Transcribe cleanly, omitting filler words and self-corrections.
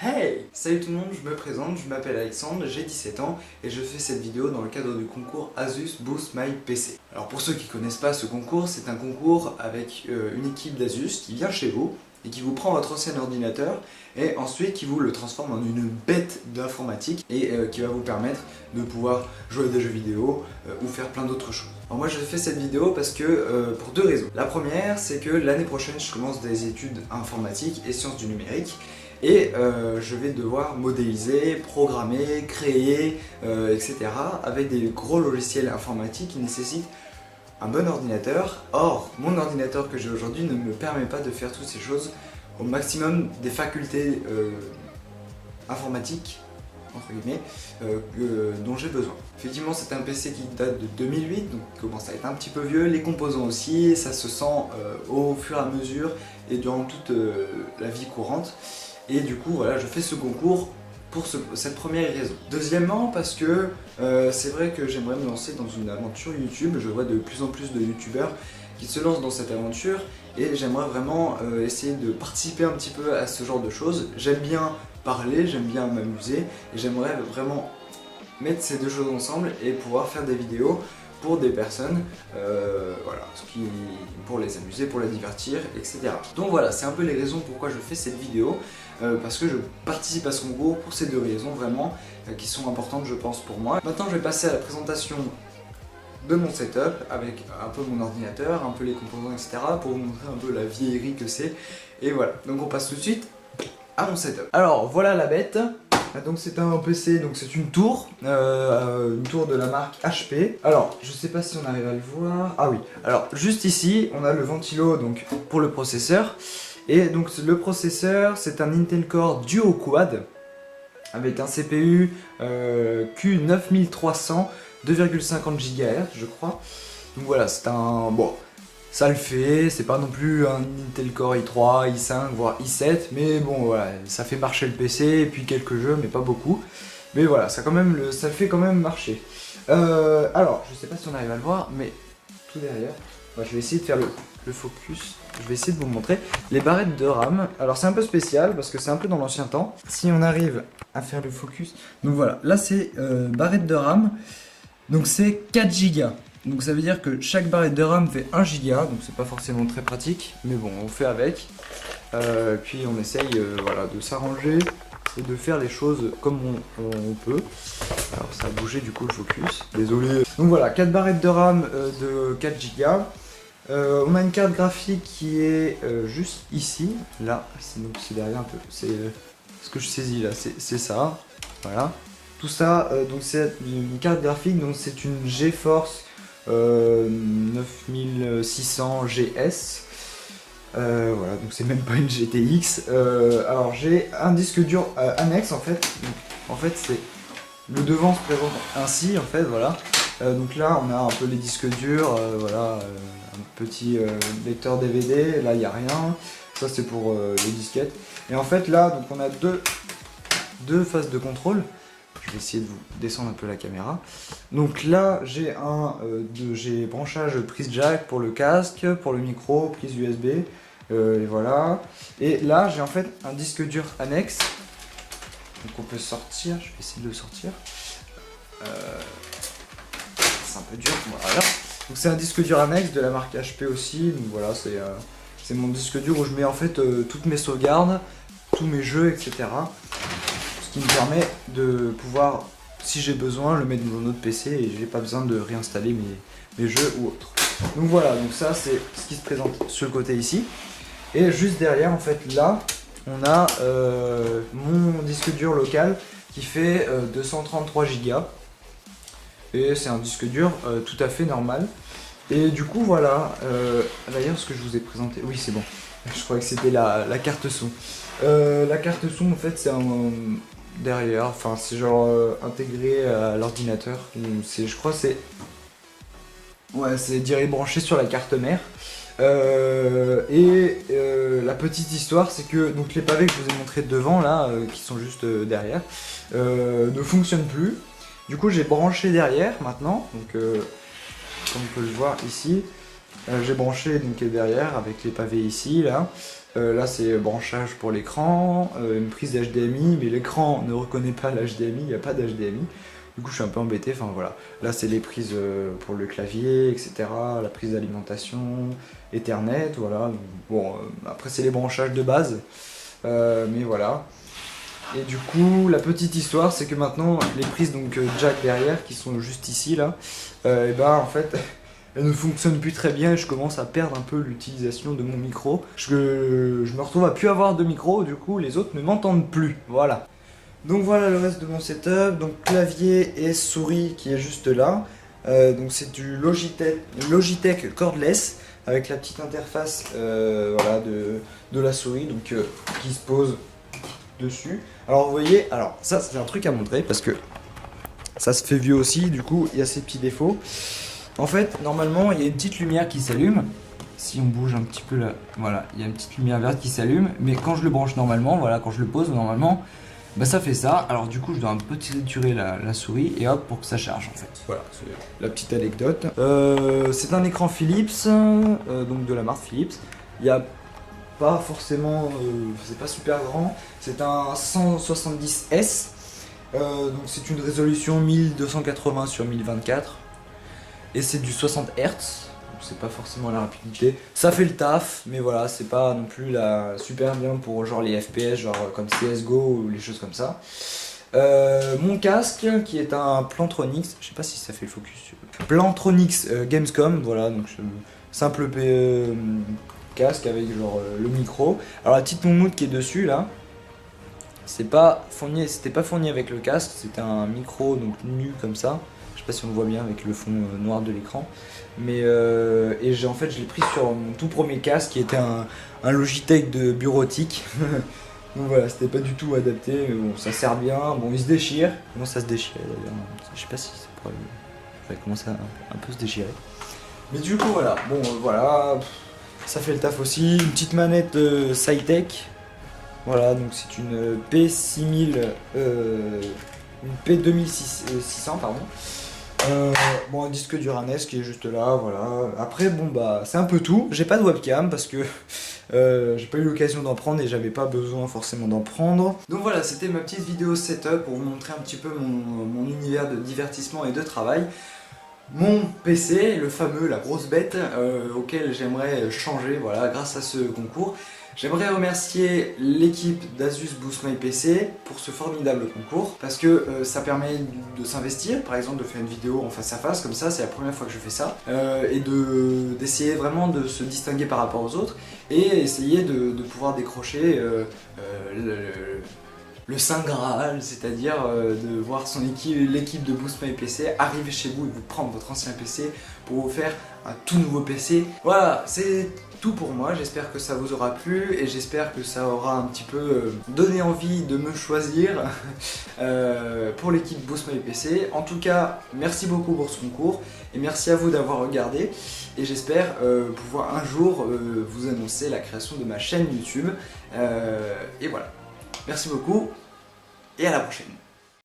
Hey! Salut tout le monde, je me présente, je m'appelle Alexandre, j'ai 17 ans et je fais cette vidéo dans le cadre du concours Asus Boost My PC. Alors pour ceux qui ne connaissent pas ce concours, c'est un concours avec une équipe d'Asus qui vient chez vous et qui vous prend votre ancien ordinateur et ensuite qui vous le transforme en une bête d'informatique et qui va vous permettre de pouvoir jouer à des jeux vidéo ou faire plein d'autres choses. Alors moi je fais cette vidéo parce que pour deux raisons. La première, c'est que l'année prochaine je commence des études informatiques et sciences du numérique. Et je vais devoir modéliser, programmer, créer, etc. avec des gros logiciels informatiques qui nécessitent un bon ordinateur. Or, mon ordinateur que j'ai aujourd'hui ne me permet pas de faire toutes ces choses au maximum des facultés informatiques, entre guillemets, dont j'ai besoin. Effectivement, c'est un PC qui date de 2008, donc il commence à être un petit peu vieux. Les composants aussi, ça se sent au fur et à mesure et durant toute la vie courante. Et du coup, voilà, je fais ce concours pour cette première raison. Deuxièmement, parce que c'est vrai que j'aimerais me lancer dans une aventure YouTube. Je vois de plus en plus de youtubeurs qui se lancent dans cette aventure et j'aimerais vraiment essayer de participer un petit peu à ce genre de choses. J'aime bien parler, j'aime bien m'amuser et j'aimerais vraiment mettre ces deux choses ensemble et pouvoir faire des vidéos pour des personnes, voilà, pour les amuser, pour les divertir, etc. Donc voilà, c'est un peu les raisons pourquoi je fais cette vidéo, parce que je participe à ce concours pour ces deux raisons vraiment, qui sont importantes je pense pour moi. Maintenant je vais passer à la présentation de mon setup, avec un peu mon ordinateur, un peu les composants, etc. pour vous montrer un peu la vieillerie que c'est, et voilà. Donc on passe tout de suite à mon setup. Alors voilà la bête. Donc c'est un PC, donc c'est une tour de la marque HP. Alors je sais pas si on arrive à le voir. Ah oui, alors juste ici on a le ventilo donc pour le processeur. Et donc le processeur c'est un Intel Core Duo Quad avec un CPU Q9300 2,50 GHz je crois. Donc voilà, c'est un... bon, ça le fait, c'est pas non plus un Intel Core i3, i5, voire i7, mais bon voilà, ça fait marcher le PC, et puis quelques jeux, mais pas beaucoup. Mais voilà, ça le fait quand même marcher. Alors, je sais pas si on arrive à le voir, mais tout derrière, je vais essayer de faire le focus, je vais essayer de vous montrer les barrettes de RAM. Alors c'est un peu spécial, parce que c'est un peu dans l'ancien temps. Si on arrive à faire le focus, donc voilà, là c'est barrette de RAM, donc c'est 4 Go. Donc ça veut dire que chaque barrette de RAM fait 1 Go, donc c'est pas forcément très pratique, mais bon, on fait avec. Puis on essaye voilà, de s'arranger et de faire les choses comme on peut. Alors ça a bougé du coup le focus, désolé. Donc voilà, 4 barrettes de RAM de 4 Go. On a une carte graphique qui est juste ici, là, c'est derrière un peu, c'est ce que je saisis là, c'est ça, voilà. Tout ça, donc c'est une carte graphique, donc c'est une GeForce 9600 GS. Voilà, donc c'est même pas une GTX. Alors j'ai un disque dur annexe en fait. Donc, en fait c'est le devant se présente ainsi en fait, voilà. Donc là on a un peu les disques durs, voilà, un petit lecteur DVD. Là il n'y a rien. Ça c'est pour les disquettes. Et en fait là donc on a deux phases de contrôle. Je vais essayer de vous descendre un peu la caméra. Donc là, j'ai branchage prise jack pour le casque, pour le micro, prise USB, et voilà. Et là, j'ai en fait un disque dur annexe. Donc on peut sortir, je vais essayer de le sortir. C'est un peu dur, voilà. Donc c'est un disque dur annexe de la marque HP aussi. Donc voilà, c'est mon disque dur où je mets en fait toutes mes sauvegardes, tous mes jeux, etc. Ce qui me permet de pouvoir, si j'ai besoin, le mettre dans un autre PC et j'ai pas besoin de réinstaller mes jeux ou autres. Donc voilà, donc ça c'est ce qui se présente sur le côté ici. Et juste derrière, en fait, là, on a mon disque dur local qui fait 233 Go. Et c'est un disque dur tout à fait normal. Et du coup, voilà, d'ailleurs, ce que je vous ai présenté, oui c'est bon, je croyais que c'était la carte son. La carte son, en fait, c'est derrière, enfin c'est genre intégré à l'ordinateur. Je crois c'est direct branché sur la carte mère. La petite histoire c'est que donc les pavés que je vous ai montré devant là, qui sont juste derrière, ne fonctionnent plus. Du coup j'ai branché derrière maintenant, donc comme on peut le voir ici, j'ai branché donc derrière avec les pavés ici là. Là c'est branchage pour l'écran, une prise d'HDMI, mais l'écran ne reconnaît pas l'HDMI, il n'y a pas d'HDMI. Du coup je suis un peu embêté, enfin voilà. Là c'est les prises pour le clavier, etc. La prise d'alimentation, Ethernet, voilà. Bon, après c'est les branchages de base, mais voilà. Et du coup la petite histoire c'est que maintenant les prises donc jack derrière qui sont juste ici là, et ben en fait elles ne fonctionnent plus très bien et je commence à perdre un peu l'utilisation de mon micro. Je me retrouve à plus avoir de micro, du coup les autres ne m'entendent plus, voilà. Donc voilà le reste de mon setup, donc clavier et souris qui est juste là. Donc c'est du Logitech cordless avec la petite interface voilà, de la souris donc, qui se pose dessus. Alors vous voyez, alors ça c'est un truc à montrer parce que ça se fait vieux aussi, du coup il y a ces petits défauts. En fait normalement il y a une petite lumière qui s'allume. Si on bouge un petit peu là, voilà, il y a une petite lumière verte qui s'allume, mais quand je le branche normalement, voilà, quand je le pose normalement, bah ça fait ça. Alors du coup je dois un peu triturer la souris et hop pour que ça charge en fait. Voilà, c'est la petite anecdote. C'est un écran Philips, donc de la marque Philips. Il n'y a pas forcément, c'est pas super grand. C'est un 170S. Donc c'est une résolution 1280 sur 1024 et c'est du 60 Hz. C'est pas forcément la rapidité, ça fait le taf, mais voilà, c'est pas non plus super bien pour genre les FPS, genre comme CSGO ou les choses comme ça. Mon casque qui est un Plantronics, je sais pas si ça fait le focus, Plantronics Gamescom, voilà, donc simple casque avec genre le micro. Alors la petite moumoute qui est dessus là, c'était pas fourni avec le casque, c'était un micro donc nu comme ça. Je sais pas si on le voit bien avec le fond noir de l'écran, mais et en fait je l'ai pris sur mon tout premier casque qui était un Logitech de bureautique. Donc voilà, c'était pas du tout adapté, mais bon ça sert bien, bon il se déchire. Comment ça se déchire d'ailleurs, je sais pas si ça pourrait commencer à un peu se déchirer. Mais du coup voilà, bon voilà, ça fait le taf aussi. Une petite manette Cytec, voilà, donc c'est une P6000, une P2600 pardon. Bon, un disque Duranes qui est juste là, voilà. Après, bon, bah, c'est un peu tout. J'ai pas de webcam parce que j'ai pas eu l'occasion d'en prendre et j'avais pas besoin forcément d'en prendre. Donc voilà, c'était ma petite vidéo setup pour vous montrer un petit peu mon univers de divertissement et de travail. Mon PC, le fameux, la grosse bête, auquel j'aimerais changer, voilà, grâce à ce concours. J'aimerais remercier l'équipe d'Asus Boost My PC pour ce formidable concours parce que ça permet de s'investir, par exemple de faire une vidéo en face à face comme ça, c'est la première fois que je fais ça, et d'essayer vraiment de se distinguer par rapport aux autres et essayer de pouvoir décrocher le Saint Graal, c'est-à-dire de voir l'équipe de Boost My PC arriver chez vous et vous prendre votre ancien PC pour vous faire un tout nouveau PC. Voilà, c'est tout pour moi, j'espère que ça vous aura plu et j'espère que ça aura un petit peu donné envie de me choisir pour l'équipe Boost My PC. En tout cas, merci beaucoup pour ce concours et merci à vous d'avoir regardé et j'espère pouvoir un jour vous annoncer la création de ma chaîne YouTube et voilà. Merci beaucoup et à la prochaine.